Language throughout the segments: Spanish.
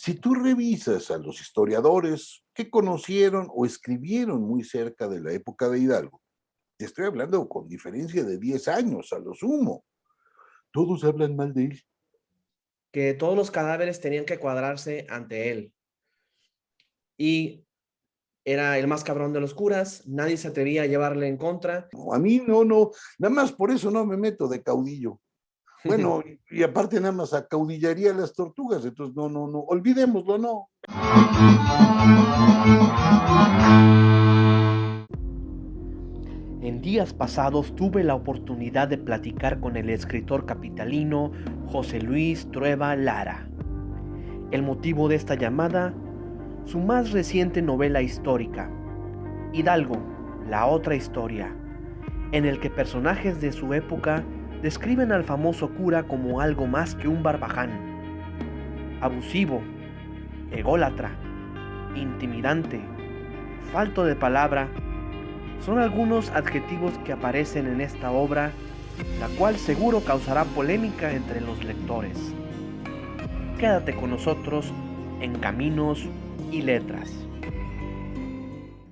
Si tú revisas a los historiadores que conocieron o escribieron muy cerca de la época de Hidalgo, te estoy hablando con diferencia de 10 años a lo sumo, todos hablan mal de él. Que todos los cadáveres tenían que cuadrarse ante él. Y era el más cabrón de los curas, nadie se atrevía a llevarle en contra. No, a mí no, nada más por eso no me meto de caudillo. Bueno, y aparte nada más acaudillaría a las tortugas, entonces no, olvidémoslo, no. En días pasados tuve la oportunidad de platicar con el escritor capitalino José Luis Trueba Lara. El motivo de esta llamada, su más reciente novela histórica, Hidalgo, la otra historia, en el que personajes de su época describen al famoso cura como algo más que un barbaján, abusivo, ególatra, intimidante, falto de palabra. Son algunos adjetivos que aparecen en esta obra, la cual seguro causará polémica entre los lectores. Quédate con nosotros en Caminos y Letras.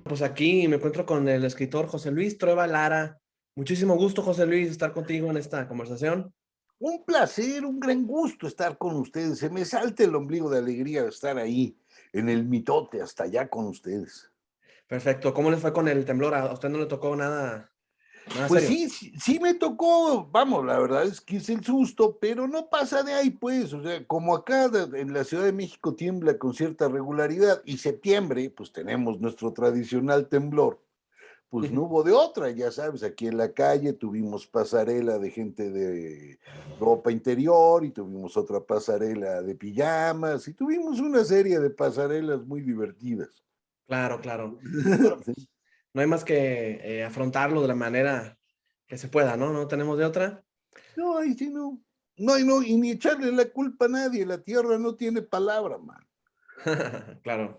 Pues aquí me encuentro con el escritor José Luis Trueba Lara. Muchísimo gusto, José Luis, estar contigo en esta conversación. Un placer, un gran gusto estar con ustedes. Se me salta el ombligo de alegría de estar ahí, en el mitote, hasta allá con ustedes. Perfecto. ¿Cómo les fue con el temblor? ¿A usted no le tocó nada Pues serio? sí me tocó, vamos, la verdad es que es el susto, pero no pasa de ahí, pues, o sea, como acá en la Ciudad de México tiembla con cierta regularidad y septiembre, pues tenemos nuestro tradicional temblor, pues no hubo de otra, ya sabes, aquí en la calle tuvimos pasarela de gente de ropa interior y tuvimos otra pasarela de pijamas y tuvimos una serie de pasarelas muy divertidas. Claro, claro. Bueno, pues no hay más que afrontarlo de la manera que se pueda, ¿no? No tenemos de otra. No, ahí sí no. No, y ni echarle la culpa a nadie, la tierra no tiene palabra, man. Claro.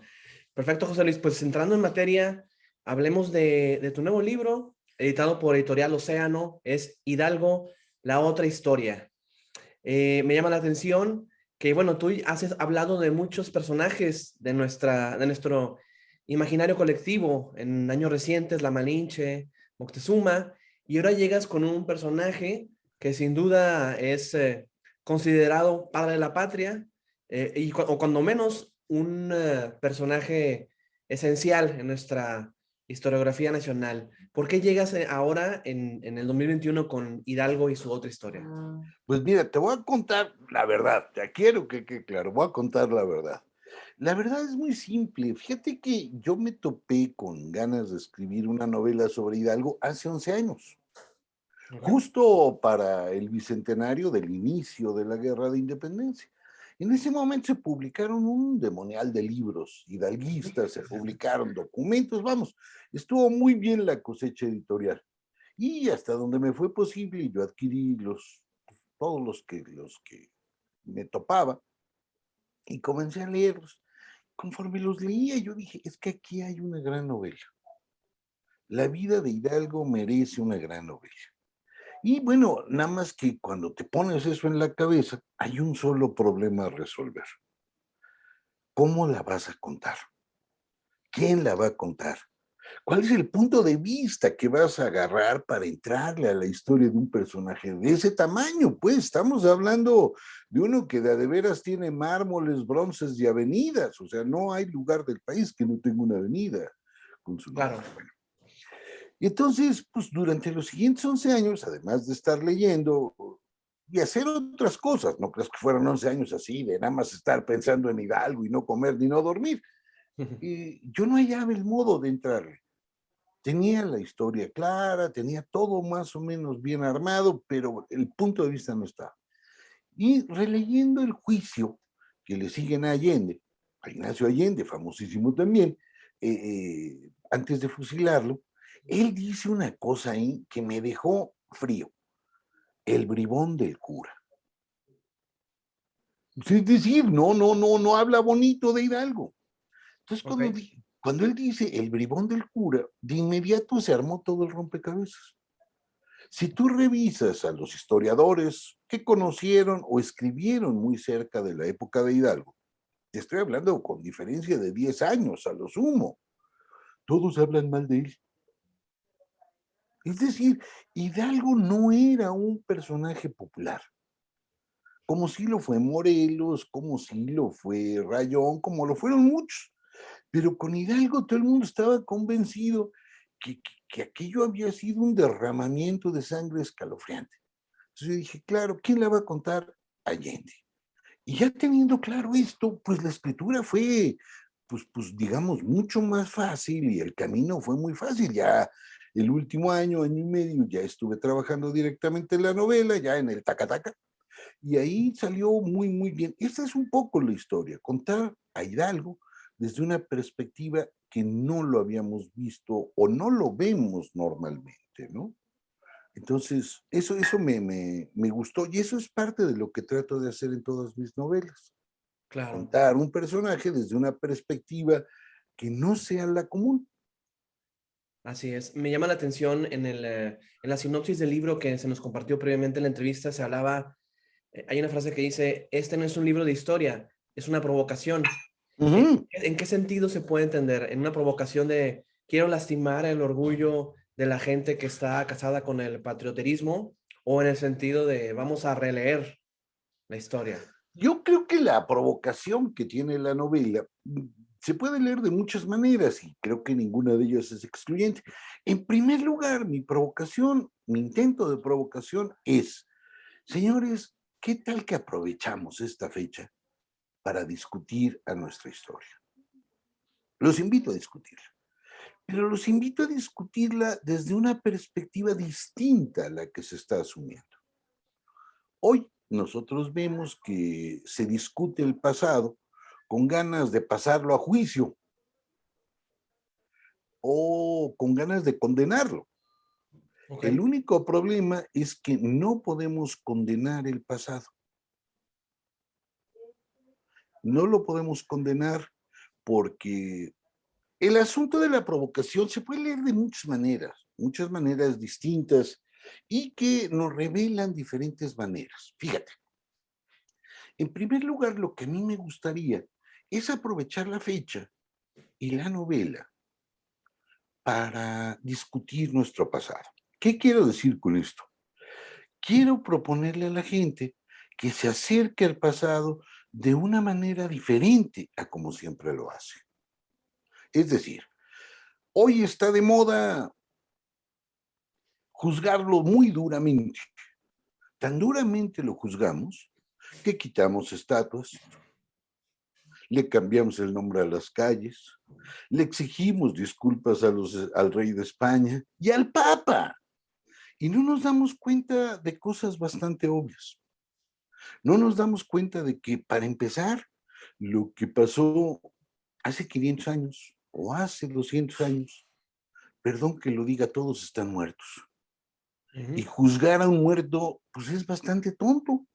Perfecto, José Luis. Pues entrando en materia, hablemos de tu nuevo libro, editado por Editorial Océano, es Hidalgo, la otra historia. Me llama la atención que, bueno, tú has hablado de muchos personajes de nuestro imaginario colectivo en años recientes, La Malinche, Moctezuma, y ahora llegas con un personaje que sin duda es considerado padre de la patria, o cuando menos un personaje esencial en nuestra historiografía nacional. ¿Por qué llegas ahora en el 2021 con Hidalgo y su otra historia? Pues mira, te voy a contar la verdad, ya quiero que claro, voy a contar la verdad. La verdad es muy simple. Fíjate que yo me topé con ganas de escribir una novela sobre Hidalgo hace 11 años, Okay. justo para el bicentenario del inicio de la Guerra de Independencia. En ese momento se publicaron un demonial de libros hidalguistas, se publicaron documentos, vamos, estuvo muy bien la cosecha editorial. Y hasta donde me fue posible, yo adquirí todos los que me topaba y comencé a leerlos. Conforme los leía, yo dije, es que aquí hay una gran novela. La vida de Hidalgo merece una gran novela. Y bueno, nada más que cuando te pones eso en la cabeza, hay un solo problema a resolver. ¿Cómo la vas a contar? ¿Quién la va a contar? ¿Cuál es el punto de vista que vas a agarrar para entrarle a la historia de un personaje de ese tamaño? Pues estamos hablando de uno que de veras tiene mármoles, bronces y avenidas. O sea, no hay lugar del país que no tenga una avenida con su nombre. Claro. Bueno, y entonces, pues durante los siguientes 11 años, además de estar leyendo y hacer otras cosas, no creas que fueron 11 años así, de nada más estar pensando en Hidalgo y no comer ni no dormir, yo no hallaba el modo de entrarle. Tenía la historia clara, tenía todo más o menos bien armado, pero el punto de vista no estaba. Y releyendo el juicio que le siguen a Allende, a Ignacio Allende, famosísimo también, antes de fusilarlo, él dice una cosa ahí que me dejó frío, el bribón del cura. Es decir, no habla bonito de Hidalgo. Entonces, Ok. cuando él dice el bribón del cura, de inmediato se armó todo el rompecabezas. Si tú revisas a los historiadores que conocieron o escribieron muy cerca de la época de Hidalgo, te estoy hablando con diferencia de 10 años a lo sumo. Todos hablan mal de él. Es decir, Hidalgo no era un personaje popular, como sí lo fue Morelos, como sí lo fue Rayón, como lo fueron muchos. Pero con Hidalgo todo el mundo estaba convencido que aquello había sido un derramamiento de sangre escalofriante. Entonces yo dije, claro, ¿quién la va a contar? Allende. Y ya teniendo claro esto, pues la escritura fue, pues digamos, mucho más fácil y el camino fue muy fácil. Ya el último año, año y medio, ya estuve trabajando directamente en la novela, ya en el Tacataca, y ahí salió muy, muy bien. Esta es un poco la historia, contar a Hidalgo desde una perspectiva que no lo habíamos visto o no lo vemos normalmente, ¿no? Entonces, eso me gustó y eso es parte de lo que trato de hacer en todas mis novelas. Claro. Contar un personaje desde una perspectiva que no sea la común. Así es. Me llama la atención en la sinopsis del libro que se nos compartió previamente en la entrevista, se hablaba, hay una frase que dice, este no es un libro de historia, es una provocación. ¿En qué sentido se puede entender? ¿En una provocación de quiero lastimar el orgullo de la gente que está casada con el patrioterismo? ¿O en el sentido de vamos a releer la historia? Yo creo que la provocación que tiene la novela se puede leer de muchas maneras y creo que ninguna de ellas es excluyente. En primer lugar, mi provocación, mi intento de provocación es, señores, ¿qué tal que aprovechamos esta fecha para discutir a nuestra historia? Los invito a discutirla, pero los invito a discutirla desde una perspectiva distinta a la que se está asumiendo. Hoy nosotros vemos que se discute el pasado con ganas de pasarlo a juicio o con ganas de condenarlo. Ok. El único problema es que no podemos condenar el pasado. No lo podemos condenar porque el asunto de la provocación se puede leer de muchas maneras distintas y que nos revelan diferentes maneras. Fíjate, en primer lugar, lo que a mí me gustaría es aprovechar la fecha y la novela para discutir nuestro pasado. ¿Qué quiero decir con esto? Quiero proponerle a la gente que se acerque al pasado de una manera diferente a como siempre lo hace. Es decir, hoy está de moda juzgarlo muy duramente. Tan duramente lo juzgamos que quitamos estatuas, le cambiamos el nombre a las calles, le exigimos disculpas al rey de España y al Papa. Y no nos damos cuenta de cosas bastante obvias. No nos damos cuenta de que, para empezar, lo que pasó hace 500 años o hace 200 años, perdón que lo diga, todos están muertos. Y juzgar a un muerto, pues es bastante tonto.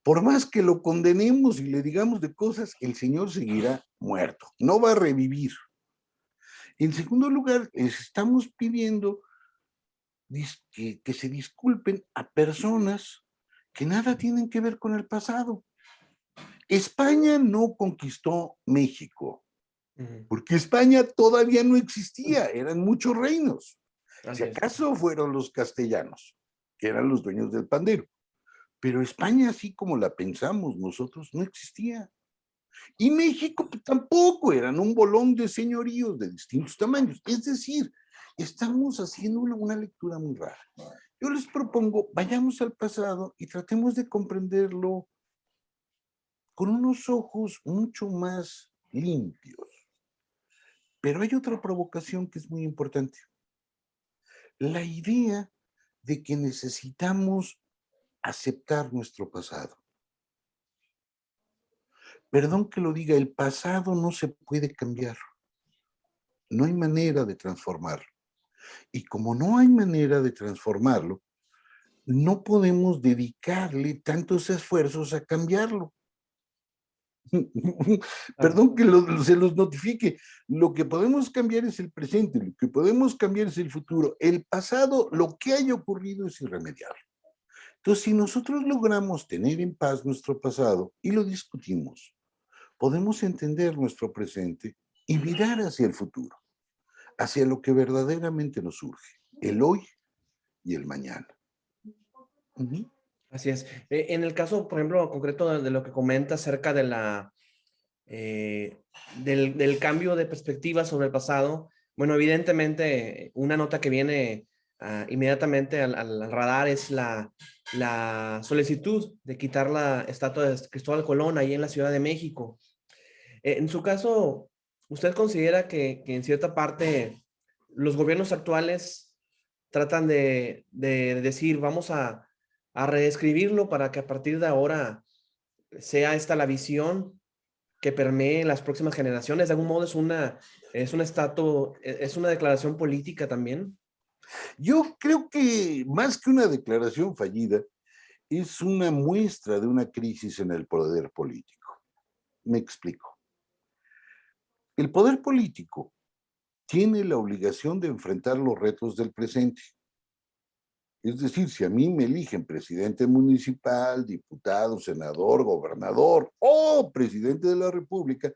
Por más que lo condenemos y le digamos de cosas, el señor seguirá muerto, no va a revivir. En segundo lugar, les estamos pidiendo que se disculpen a personas que nada tienen que ver con el pasado. España no conquistó México, porque España todavía no existía, eran muchos reinos. Si Así es. acaso fueron los castellanos, que eran los dueños del pandero. Pero España, así como la pensamos nosotros, no existía. Y México tampoco, eran un bolón de señoríos de distintos tamaños. Es decir, estamos haciendo una lectura muy rara. Yo les propongo, vayamos al pasado y tratemos de comprenderlo con unos ojos mucho más limpios. Pero hay otra provocación que es muy importante. La idea de que necesitamos aceptar nuestro pasado. Perdón que lo diga, el pasado no se puede cambiar. No hay manera de transformarlo. Y como no hay manera de transformarlo, no podemos dedicarle tantos esfuerzos a cambiarlo. Perdón que se los notifique. Lo que podemos cambiar es el presente, lo que podemos cambiar es el futuro. El pasado, lo que haya ocurrido es irremediable. Entonces, si nosotros logramos tener en paz nuestro pasado y lo discutimos, podemos entender nuestro presente y mirar hacia el futuro, hacia lo que verdaderamente nos surge, el hoy y el mañana. Ujú. Así es. En el caso, por ejemplo, concreto de lo que comenta acerca de del cambio de perspectiva sobre el pasado, bueno, evidentemente una nota que viene inmediatamente al radar es la solicitud de quitar la estatua de Cristóbal Colón ahí en la Ciudad de México. En su caso, ¿usted considera que en cierta parte los gobiernos actuales tratan de decir, vamos a reescribirlo para que a partir de ahora sea esta la visión que permee las próximas generaciones? De algún modo es una declaración política también. Yo creo que más que una declaración fallida, es una muestra de una crisis en el poder político. Me explico. El poder político tiene la obligación de enfrentar los retos del presente. Es decir, si a mí me eligen presidente municipal, diputado, senador, gobernador o presidente de la República,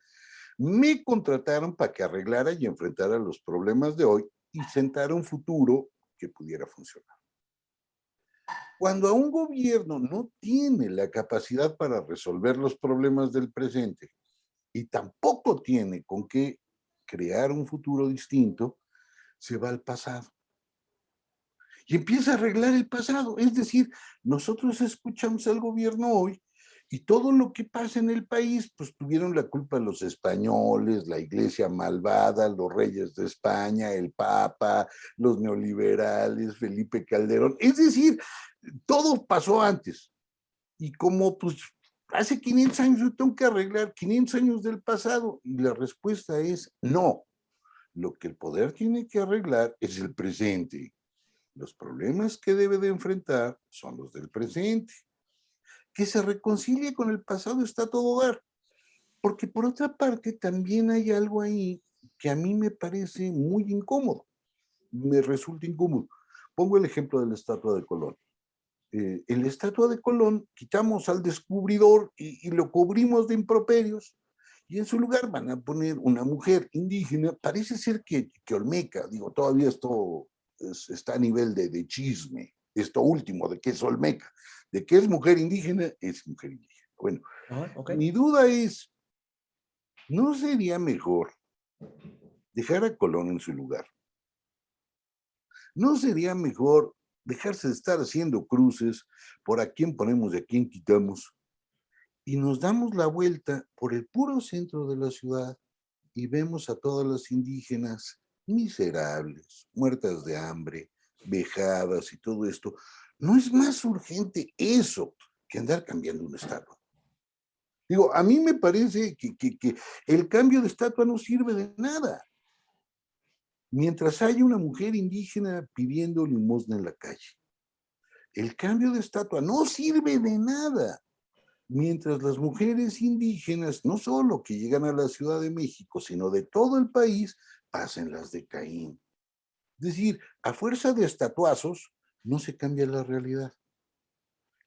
me contrataron para que arreglara y enfrentara los problemas de hoy y sentara un futuro que pudiera funcionar. Cuando a un gobierno no tiene la capacidad para resolver los problemas del presente y tampoco tiene con qué crear un futuro distinto, se va al pasado y empieza a arreglar el pasado. Es decir, nosotros escuchamos al gobierno hoy y todo lo que pasa en el país, pues tuvieron la culpa los españoles, la iglesia malvada, los reyes de España, el Papa, los neoliberales, Felipe Calderón. Es decir, todo pasó antes. Y como pues hace 500 años yo tengo que arreglar 500 años del pasado. Y la respuesta es no. Lo que el poder tiene que arreglar es el presente. Los problemas que debe de enfrentar son los del presente. Que se reconcilie con el pasado está todo dar. Porque por otra parte también hay algo ahí que a mí me parece muy incómodo. Me resulta incómodo. Pongo el ejemplo de la estatua de Colón. En la estatua de Colón quitamos al descubridor y lo cubrimos de improperios y en su lugar van a poner una mujer indígena, parece ser que olmeca, digo, todavía esto está a nivel de chisme, esto último, de que es olmeca, de que es mujer indígena, es mujer indígena. Bueno, Okay. mi duda es, ¿no sería mejor dejar a Colón en su lugar? ¿No sería mejor dejarse de estar haciendo cruces por a quién ponemos y a quién quitamos y nos damos la vuelta por el puro centro de la ciudad y vemos a todas las indígenas miserables, muertas de hambre, vejadas y todo esto? ¿No es más urgente eso que andar cambiando una estatua? Digo, a mí me parece que el cambio de estatua no sirve de nada. Mientras haya una mujer indígena pidiendo limosna en la calle, el cambio de estatua no sirve de nada. Mientras las mujeres indígenas, no solo que llegan a la Ciudad de México, sino de todo el país, pasen las de Caín. Es decir, a fuerza de estatuazos no se cambia la realidad.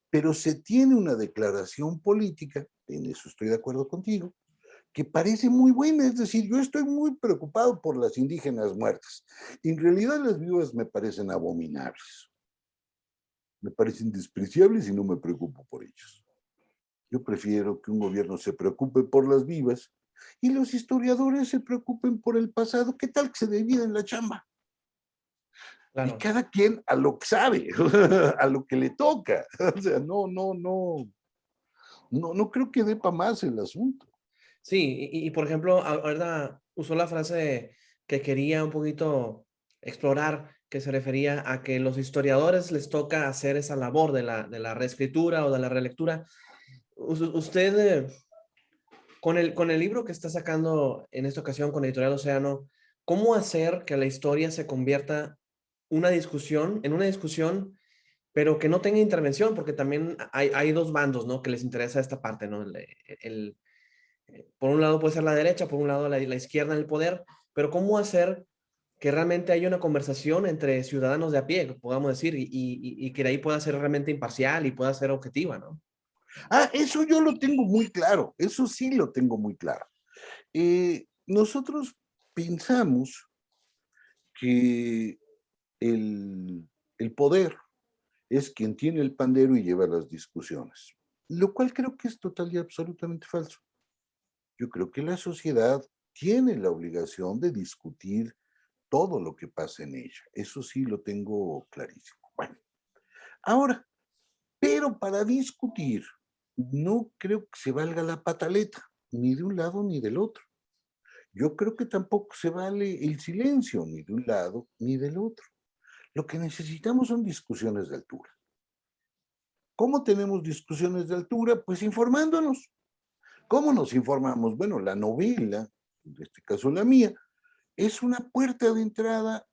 Pero se tiene una declaración política, en eso estoy de acuerdo contigo, que parece muy buena. Es decir, yo estoy muy preocupado por las indígenas muertas. En realidad las vivas me parecen abominables. Me parecen despreciables y no me preocupo por ellos. Yo prefiero que un gobierno se preocupe por las vivas y los historiadores se preocupen por el pasado. ¿Qué tal que se dividen la chamba? Claro. Y cada quien a lo que sabe, a lo que le toca. O sea, no creo que dé para más el asunto. Sí, por ejemplo, ahora usó la frase que quería un poquito explorar, que se refería a que los historiadores les toca hacer esa labor de la reescritura o de la relectura. Usted, con el libro que está sacando en esta ocasión con Editorial Océano, ¿cómo hacer que la historia se convierta en una discusión, pero que no tenga intervención? Porque también hay dos bandos, ¿no? Que les interesa esta parte, ¿no? Por un lado puede ser la derecha, por un lado la izquierda en el poder, pero ¿cómo hacer que realmente haya una conversación entre ciudadanos de a pie, podamos decir, y que de ahí pueda ser realmente imparcial y pueda ser objetiva, ¿no? Eso yo lo tengo muy claro, eso sí lo tengo muy claro. Nosotros pensamos que el, el poder es quien tiene el pandero y lleva las discusiones, lo cual creo que es total y absolutamente falso. Yo creo que la sociedad tiene la obligación de discutir todo lo que pasa en ella. Eso sí lo tengo clarísimo. Bueno, ahora, pero para discutir, no creo que se valga la pataleta, ni de un lado ni del otro. Yo creo que tampoco se vale el silencio, ni de un lado ni del otro. Lo que necesitamos son discusiones de altura. ¿Cómo tenemos discusiones de altura? Pues informándonos. ¿Cómo nos informamos? Bueno, la novela, en este caso la mía, es una puerta de entrada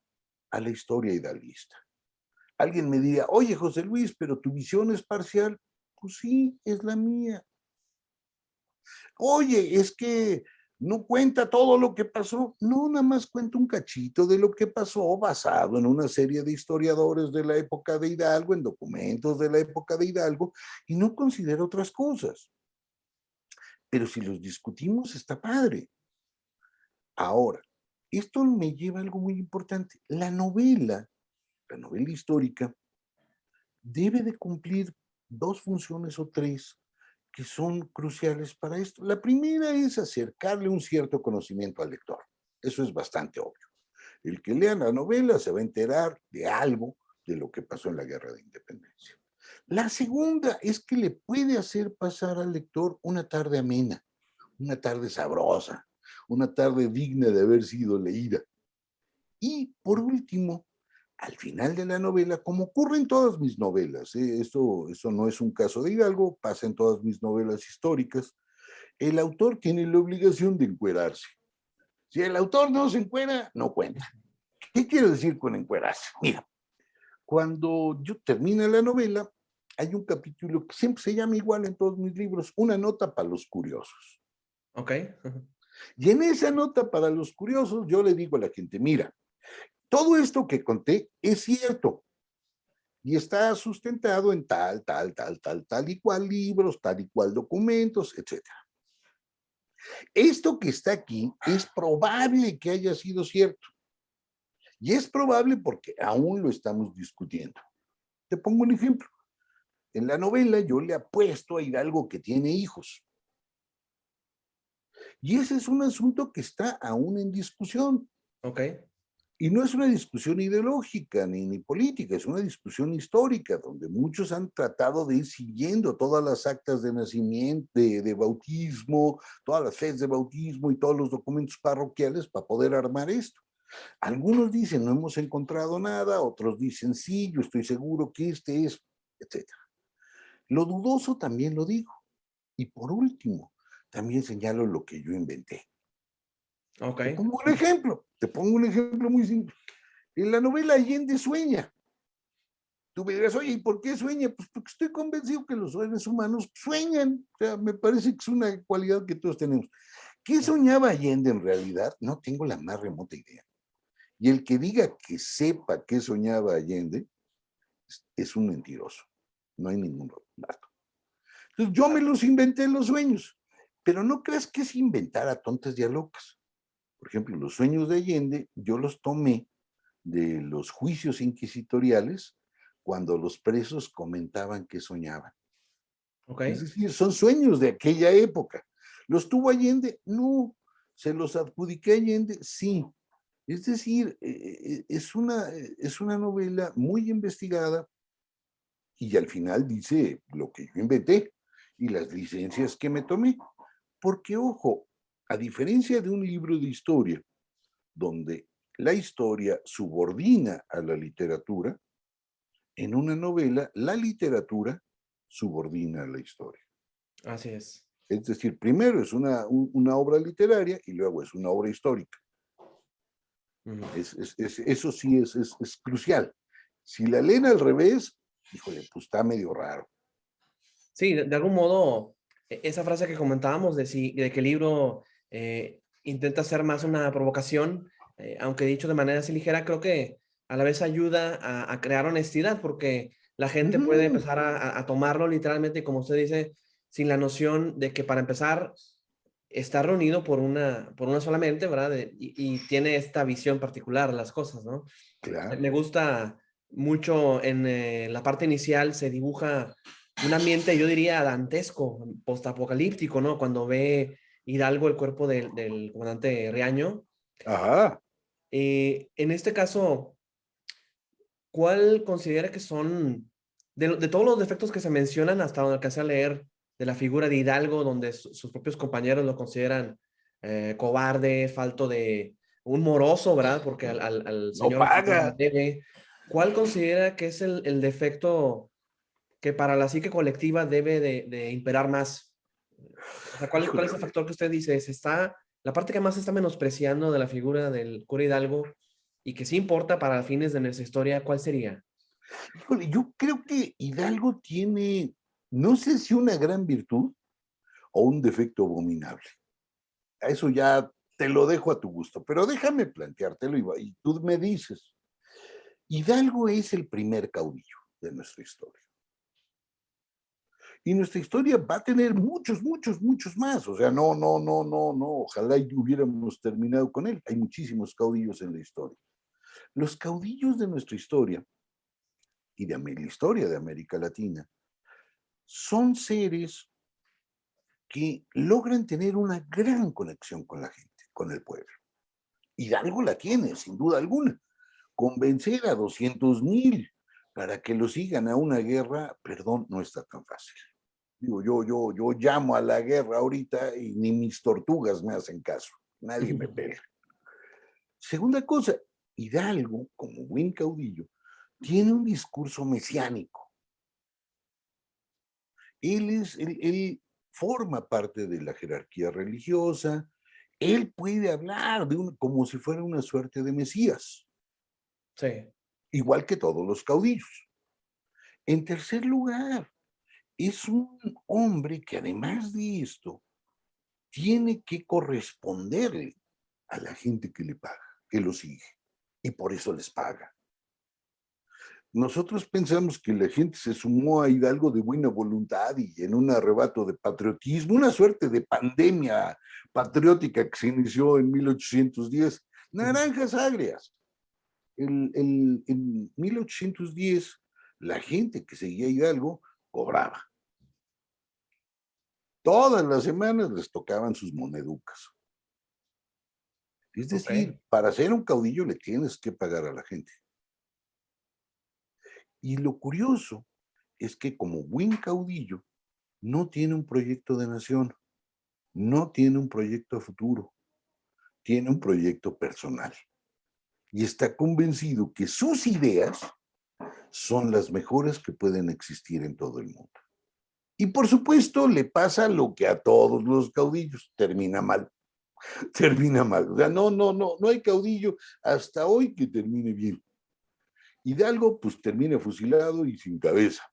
a la historia hidalguista. Alguien me diría, oye, José Luis, pero tu visión es parcial. Pues sí, es la mía. Oye, es que no cuenta todo lo que pasó. No, nada más cuenta un cachito de lo que pasó basado en una serie de historiadores de la época de Hidalgo, en documentos de la época de Hidalgo, y no considera otras cosas. Pero si los discutimos, está padre. Ahora, esto me lleva a algo muy importante. La novela histórica, debe de cumplir dos funciones o tres que son cruciales para esto. La primera es acercarle un cierto conocimiento al lector. Eso es bastante obvio. El que lea la novela se va a enterar de algo de lo que pasó en la Guerra de Independencia. La segunda es que le puede hacer pasar al lector una tarde amena, una tarde sabrosa, una tarde digna de haber sido leída. Y por último, al final de la novela, como ocurre en todas mis novelas, eso no es un caso de Hidalgo, pasa en todas mis novelas históricas, el autor tiene la obligación de encuerarse. Si el autor no se encuera, no cuenta. ¿Qué quiero decir con encuerarse? Mira, cuando yo termino la novela, hay un capítulo que siempre se llama igual en todos mis libros, una nota para los curiosos. Ok. Y en esa nota para los curiosos, yo le digo a la gente, mira, todo esto que conté es cierto y está sustentado en tal y cual libros, tal y cual documentos, etc. Esto que está aquí es probable que haya sido cierto y es probable porque aún lo estamos discutiendo. Te pongo un ejemplo. En la novela yo le apuesto a Hidalgo que tiene hijos. Y ese es un asunto que está aún en discusión. Ok. Y no es una discusión ideológica ni política, es una discusión histórica, donde muchos han tratado de ir siguiendo todas las actas de nacimiento, de bautismo, todas las fechas de bautismo y todos los documentos parroquiales para poder armar esto. Algunos dicen, no hemos encontrado nada, otros dicen, sí, yo estoy seguro que este es, etc. Lo dudoso también lo digo. Y por último, también señalo lo que yo inventé. Ok. Te pongo un ejemplo muy simple. En la novela Allende sueña. Tú me dirás, oye, ¿y por qué sueña? Pues porque estoy convencido que los seres humanos sueñan. O sea, me parece que es una cualidad que todos tenemos. ¿Qué soñaba Allende en realidad? No tengo la más remota idea. Y el que diga que sepa qué soñaba Allende es un mentiroso. No hay ningún dato. Entonces yo me los inventé en los sueños. Pero no creas que es inventar a tontas y a locas. Por ejemplo, los sueños de Allende yo los tomé de los juicios inquisitoriales cuando los presos comentaban que soñaban. Ok. Es decir, son sueños de aquella época. ¿Los tuvo Allende? No. ¿Se los adjudiqué a Allende? Sí. Es decir, es una novela muy investigada y al final dice lo que yo inventé y las licencias que me tomé. Porque, ojo, a diferencia de un libro de historia, donde la historia subordina a la literatura, en una novela la literatura subordina a la historia. Así es. Es decir, primero es una obra literaria y luego es una obra histórica. Eso sí es crucial. Si la leen al revés, híjole, pues está medio raro. Sí, de algún modo, esa frase que comentábamos de que el libro intenta ser más una provocación, aunque dicho de manera así ligera, creo que a la vez ayuda a crear honestidad, porque la gente puede empezar a tomarlo literalmente, y como usted dice, sin la noción de que para empezar está reunido por una sola mente, ¿verdad? Y tiene esta visión particular de las cosas, ¿no? Claro. Me gusta mucho en la parte inicial se dibuja un ambiente, yo diría, dantesco, postapocalíptico, ¿no? Cuando ve Hidalgo el cuerpo del comandante Riaño. Ajá. En este caso, ¿cuál considera que son, de todos los defectos que se mencionan hasta donde alcancé a leer de la figura de Hidalgo, donde sus propios compañeros lo consideran cobarde, falto de un moroso, ¿verdad? Porque al No señor le paga. debe. ¿Cuál considera que es el defecto que para la psique colectiva debe de imperar más? O sea, ¿cuál Híjole, es el factor que usted dice? La parte que más se está menospreciando de la figura del cura Hidalgo y que sí importa para fines de nuestra historia, ¿cuál sería? híjole, yo creo que Hidalgo tiene, no sé si una gran virtud o un defecto abominable. A eso ya te lo dejo a tu gusto, pero déjame planteártelo y tú me dices. Hidalgo es el primer caudillo de nuestra historia. Y nuestra historia va a tener muchos, muchos, muchos más. O sea, no. Ojalá y hubiéramos terminado con él. Hay muchísimos caudillos en la historia. Los caudillos de nuestra historia y de la historia de América Latina son seres que logran tener una gran conexión con la gente, con el pueblo. Hidalgo la tiene, sin duda alguna. Convencer a 200,000 para que lo sigan a una guerra, perdón, no está tan fácil. Digo, yo llamo a la guerra ahorita y ni mis tortugas me hacen caso. Nadie me pela. Segunda cosa, Hidalgo, como buen caudillo, tiene un discurso mesiánico. Él forma parte de la jerarquía religiosa. Él puede hablar como si fuera una suerte de Mesías, Sí. igual que todos los caudillos. En tercer lugar, es un hombre que además de esto, tiene que corresponderle a la gente que le paga, que lo sigue, y por eso les paga. Nosotros pensamos que la gente se sumó a Hidalgo de buena voluntad y en un arrebato de patriotismo, una suerte de pandemia patriótica que se inició en 1810. Naranjas agrias. En 1810, la gente que seguía a Hidalgo cobraba. Todas las semanas les tocaban sus moneducas. Es decir, Ok. para ser un caudillo le tienes que pagar a la gente. Y lo curioso es que como buen caudillo no tiene un proyecto de nación, no tiene un proyecto a futuro, tiene un proyecto personal. Y está convencido que sus ideas son las mejores que pueden existir en todo el mundo. Y por supuesto le pasa lo que a todos los caudillos, termina mal. Termina mal. O sea, no hay caudillo hasta hoy que termine bien. Hidalgo, pues termina fusilado y sin cabeza.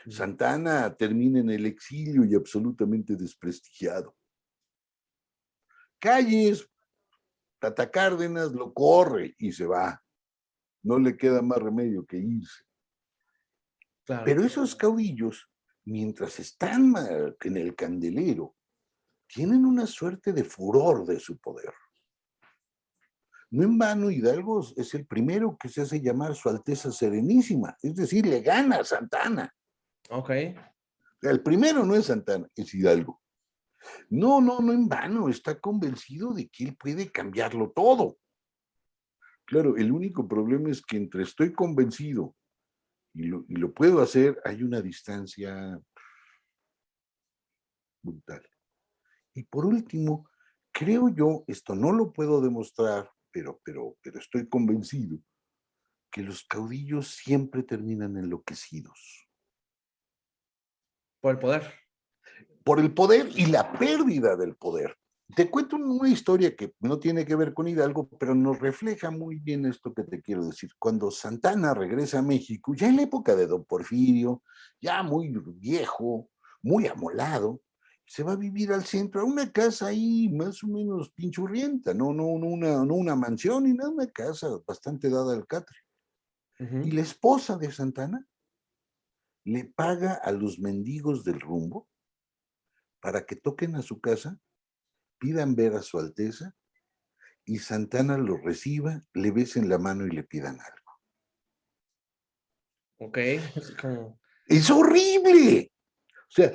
Santa Anna termina en el exilio y absolutamente desprestigiado. Calles, Tata Cárdenas lo corre y se va. No le queda más remedio que irse. Claro. Pero esos caudillos, mientras están en el candelero, tienen una suerte de furor de su poder. No en vano, Hidalgo es el primero que se hace llamar Su Alteza Serenísima, es decir, le gana a Santa Anna. Ok. El primero no es Santa Anna, es Hidalgo. No en vano, está convencido de que él puede cambiarlo todo. Claro, el único problema es que entre estoy convencido y lo puedo hacer, hay una distancia brutal. Y por último, creo yo, esto no lo puedo demostrar, pero estoy convencido, que los caudillos siempre terminan enloquecidos. Por el poder. Por el poder y la pérdida del poder. Te cuento una historia que no tiene que ver con Hidalgo, pero nos refleja muy bien esto que te quiero decir. Cuando Santa Anna regresa a México, ya en la época de Don Porfirio, ya muy viejo, muy amolado, se va a vivir al centro, a una casa ahí más o menos pinchurrienta, no una mansión ni nada, una casa bastante dada al catre. Y la esposa de Santa Anna le paga a los mendigos del rumbo para que toquen a su casa, pidan ver a su Alteza y Santana lo reciba, le besen la mano y le pidan algo. Ok, es como... ¡Es horrible! O sea,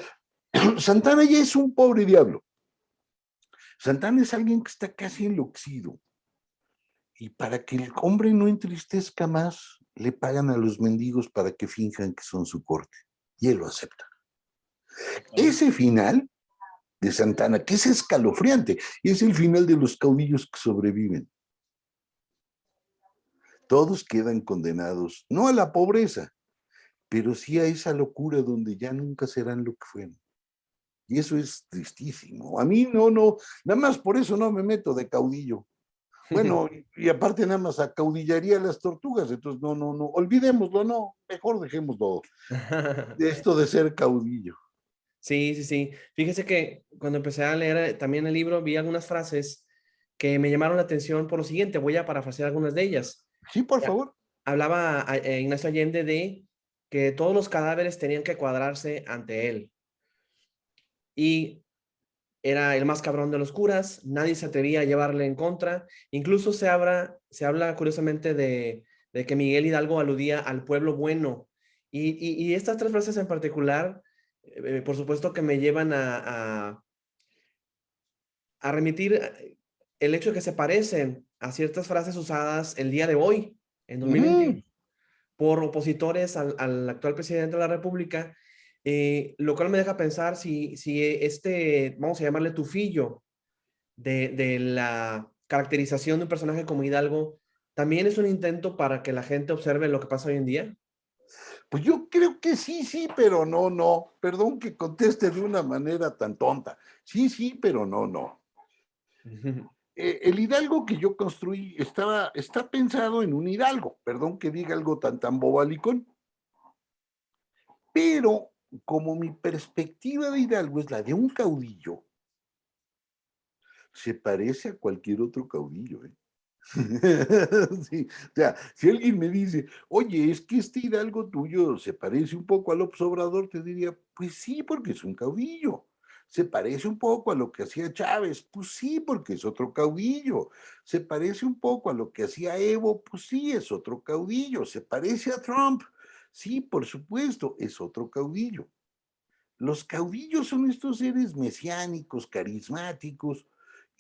Santana ya es un pobre diablo. Santana es alguien que está casi enloquecido. Y para que el hombre no entristezca más, le pagan a los mendigos para que finjan que son su corte. Y él lo acepta. Ese final de Santana, que es escalofriante, es el final de los caudillos que sobreviven. Todos quedan condenados, no a la pobreza, pero sí a esa locura donde ya nunca serán lo que fueron. Y eso es tristísimo. A mí nada más por eso no me meto de caudillo. Bueno, y aparte nada más acaudillaría a las tortugas, entonces no, olvidémoslo, no, mejor dejémoslo de esto de ser caudillo. Sí, sí, sí. Fíjese que cuando empecé a leer también el libro, vi algunas frases que me llamaron la atención por lo siguiente. Voy a parafrasear algunas de ellas. Sí, por favor. Hablaba Ignacio Allende de que todos los cadáveres tenían que cuadrarse ante él. Y era el más cabrón de los curas, nadie se atrevía a llevarle en contra. Incluso se habla curiosamente de que Miguel Hidalgo aludía al pueblo bueno. Y estas tres frases en particular, por supuesto que me llevan a remitir el hecho de que se parecen a ciertas frases usadas el día de hoy, en 2021, por opositores al actual presidente de la República, lo cual me deja pensar si este, vamos a llamarle tufillo, de la caracterización de un personaje como Hidalgo, también es un intento para que la gente observe lo que pasa hoy en día. Pues yo creo que sí, pero no. Perdón que conteste de una manera tan tonta. Sí, pero no. El Hidalgo que yo construí está pensado en un Hidalgo. Perdón que diga algo tan bobalicón. Pero como mi perspectiva de Hidalgo es la de un caudillo, se parece a cualquier otro caudillo, ¿eh? Sí, o sea, si alguien me dice, oye, es que este Hidalgo tuyo se parece un poco a López Obrador, te diría, pues sí, porque es un caudillo. Se parece un poco a lo que hacía Chávez, pues sí, porque es otro caudillo. Se parece un poco a lo que hacía Evo, pues sí, es otro caudillo. Se parece a Trump, sí, por supuesto, es otro caudillo. Los caudillos son estos seres mesiánicos, carismáticos,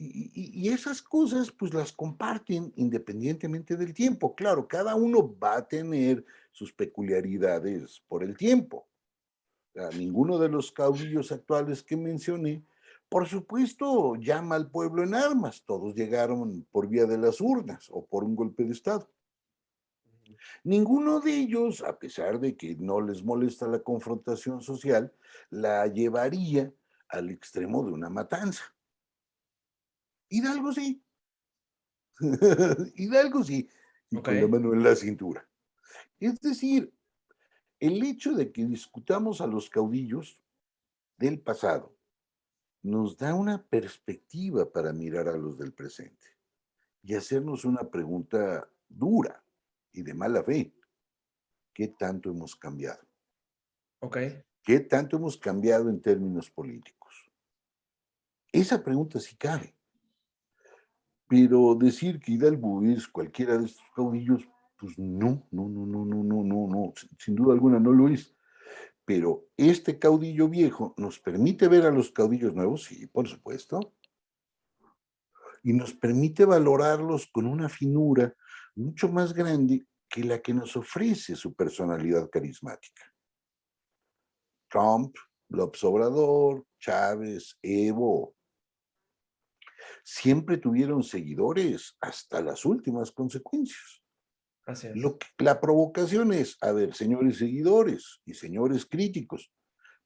y esas cosas pues las comparten independientemente del tiempo. Claro, cada uno va a tener sus peculiaridades por el tiempo. O sea, ninguno de los caudillos actuales que mencioné, por supuesto, llama al pueblo en armas. Todos llegaron por vía de las urnas o por un golpe de Estado. Ninguno de ellos, a pesar de que no les molesta la confrontación social, la llevaría al extremo de una matanza. Hidalgo sí. Hidalgo sí. Y con la Ok. mano en la cintura. Es decir, el hecho de que discutamos a los caudillos del pasado nos da una perspectiva para mirar a los del presente y hacernos una pregunta dura y de mala fe. ¿Qué tanto hemos cambiado? Ok. ¿Qué tanto hemos cambiado en términos políticos? Esa pregunta sí cabe. Pero decir que Hidalgo es cualquiera de estos caudillos, pues no, sin duda alguna no lo es. Pero este caudillo viejo nos permite ver a los caudillos nuevos, sí, por supuesto, y nos permite valorarlos con una finura mucho más grande que la que nos ofrece su personalidad carismática. Trump, López Obrador, Chávez, Evo, siempre tuvieron seguidores hasta las últimas consecuencias. Así es. La provocación es, a ver, señores seguidores y señores críticos,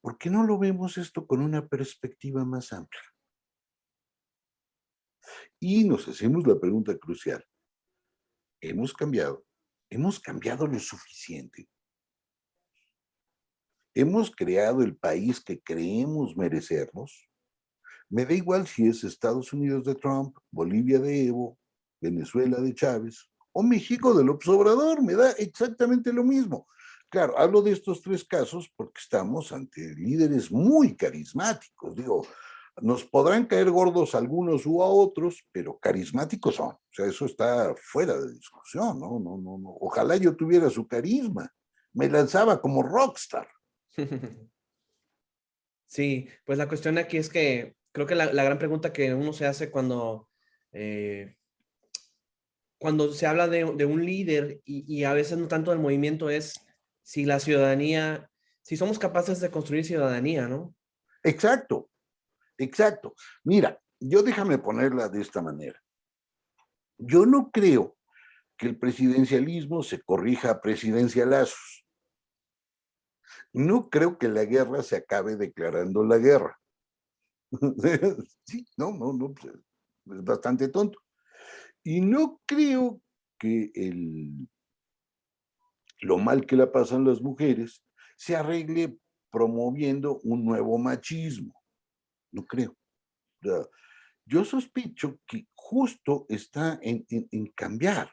¿por qué no lo vemos esto con una perspectiva más amplia? Y nos hacemos la pregunta crucial. ¿Hemos cambiado? ¿Hemos cambiado lo suficiente? ¿Hemos creado el país que creemos merecernos? Me da igual si es Estados Unidos de Trump, Bolivia de Evo, Venezuela de Chávez o México de López Obrador, me da exactamente lo mismo. claro, hablo de estos tres casos porque estamos ante líderes muy carismáticos. Digo, nos podrán caer gordos algunos u a otros, pero carismáticos son. O sea, eso está fuera de discusión, ¿no? No, no, no. Ojalá yo tuviera su carisma. Me lanzaba como rockstar. Sí, pues la cuestión aquí es que creo que la gran pregunta que uno se hace eh, cuando se habla de un líder y a veces no tanto del movimiento es si la ciudadanía, si somos capaces de construir ciudadanía, ¿no? Exacto, exacto. Mira, yo déjame ponerla de esta manera. Yo no creo que el presidencialismo se corrija a presidencialazos. No creo que la guerra se acabe declarando la guerra. Sí, no, no, no, pues, es bastante tonto. Y no creo que lo mal que la pasan las mujeres se arregle promoviendo un nuevo machismo. No creo. O sea, yo sospecho que justo está en cambiar.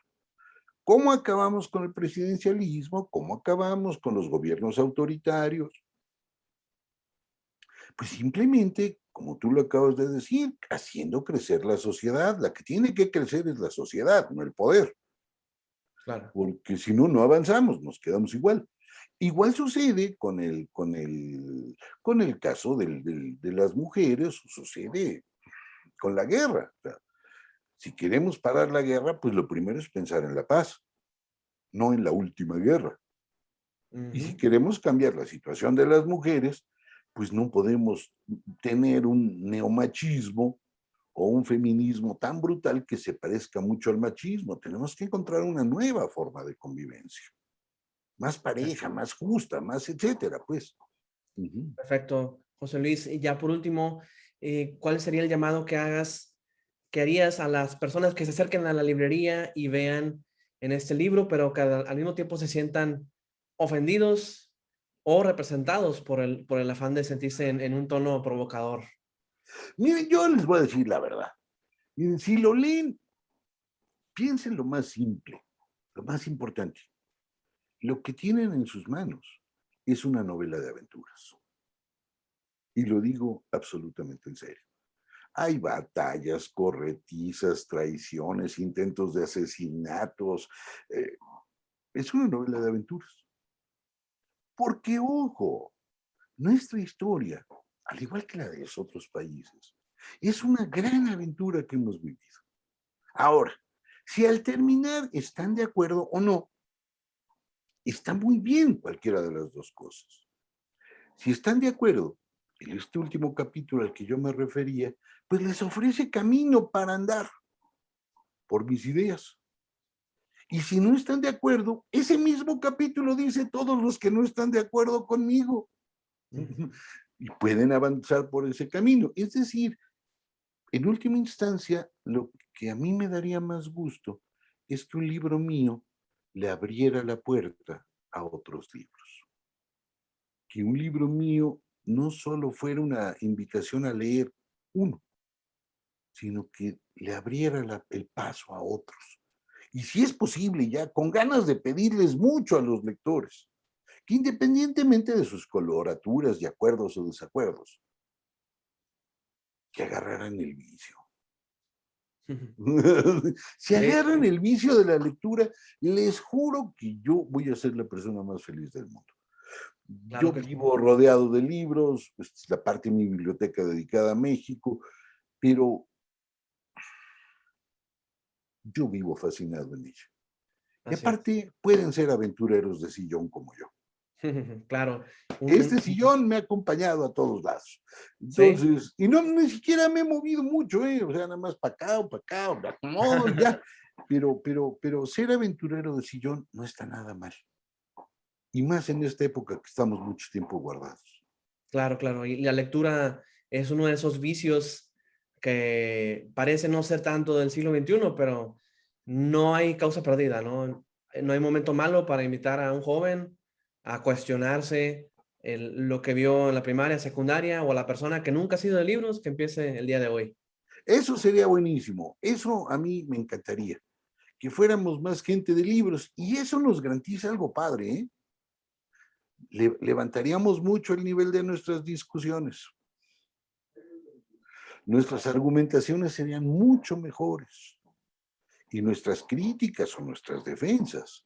¿Cómo acabamos con el presidencialismo? ¿Cómo acabamos con los gobiernos autoritarios? Pues simplemente, como tú lo acabas de decir, haciendo crecer la sociedad. La que tiene que crecer es la sociedad, no el poder. Claro. Porque si no, no avanzamos, nos quedamos igual. Igual sucede con el caso de las mujeres, sucede con la guerra. O sea, si queremos parar la guerra, pues lo primero es pensar en la paz, no en la última guerra. Y si queremos cambiar la situación de las mujeres, pues no podemos tener un neomachismo o un feminismo tan brutal que se parezca mucho al machismo. Tenemos que encontrar una nueva forma de convivencia, más pareja, más justa, más etcétera, pues. Perfecto, José Luis. Y ya por último, ¿cuál sería el llamado que harías a las personas que se acerquen a la librería y vean en este libro, pero que al mismo tiempo se sientan ofendidos o representados por el afán de sentirse en un tono provocador? Miren, yo les voy a decir la verdad. Miren, si lo leen, piensen lo más simple, lo más importante. Lo que tienen en sus manos es una novela de aventuras. Y lo digo absolutamente en serio. Hay batallas, corretizas, traiciones, intentos de asesinatos. Es una novela de aventuras. Porque, ojo, nuestra historia, al igual que la de los otros países, es una gran aventura que hemos vivido. Ahora, si al terminar están de acuerdo o no, está muy bien cualquiera de las dos cosas. Si están de acuerdo, en este último capítulo al que yo me refería, pues les ofrece camino para andar por mis ideas. Y si no están de acuerdo, ese mismo capítulo dice todos los que no están de acuerdo conmigo. Y pueden avanzar por ese camino. Es decir, en última instancia, lo que a mí me daría más gusto es que un libro mío le abriera la puerta a otros libros. Que un libro mío no solo fuera una invitación a leer uno, sino que le abriera el paso a otros. Y si es posible ya, con ganas de pedirles mucho a los lectores, que independientemente de sus coloraturas y acuerdos o desacuerdos, que agarraran el vicio. Si agarran el vicio de la lectura, les juro que yo voy a ser la persona más feliz del mundo. Claro Yo que sí. vivo rodeado de libros, es la parte de mi biblioteca dedicada a México, pero yo vivo fascinado en ella. Y Así es. aparte, pueden ser aventureros de sillón como yo. Claro. Este sillón me ha acompañado a todos lados. Sí. Entonces, y no, ni siquiera me he movido mucho, o sea, nada más para acá, me acomodo y ya. Pero ser aventurero de sillón no está nada mal. Y más en esta época que estamos mucho tiempo guardados. Claro, claro. Y la lectura es uno de esos vicios que parece no ser tanto del siglo XXI, pero no hay causa perdida, ¿no? No hay momento malo para invitar a un joven a cuestionarse lo que vio en la primaria, secundaria, o a la persona que nunca ha sido de libros, que empiece el día de hoy. Eso sería buenísimo. Eso a mí me encantaría. Que fuéramos más gente de libros. Y eso nos garantiza algo padre, ¿eh? levantaríamos mucho el nivel de nuestras discusiones. Nuestras argumentaciones serían mucho mejores y nuestras críticas o nuestras defensas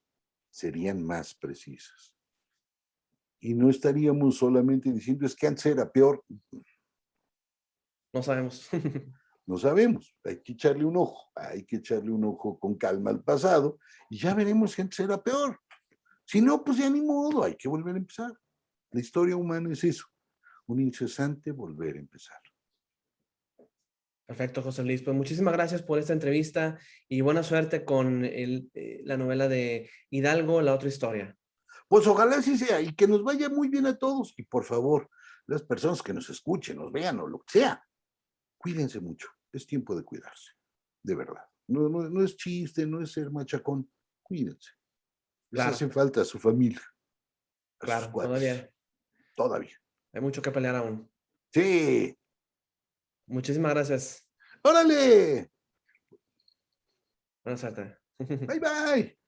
serían más precisas. Y no estaríamos solamente diciendo es que antes era peor. No sabemos. No sabemos, hay que echarle un ojo con calma al pasado y ya veremos que antes era peor. Si no, pues ya ni modo, hay que volver a empezar. La historia humana es eso, un incesante volver a empezar. Perfecto, José Luis. Pues muchísimas gracias por esta entrevista y buena suerte con la novela de Hidalgo, la otra historia. Pues ojalá así sea y que nos vaya muy bien a todos. Y por favor, las personas que nos escuchen, nos vean o lo que sea, cuídense mucho. Es tiempo de cuidarse, de verdad. No es chiste, no es ser machacón. Cuídense. Les Claro. hace falta a su familia, a sus Claro, cuates. Todavía. hay mucho que pelear aún. Sí. Muchísimas gracias. ¡Órale! Buena suerte. Bye, bye.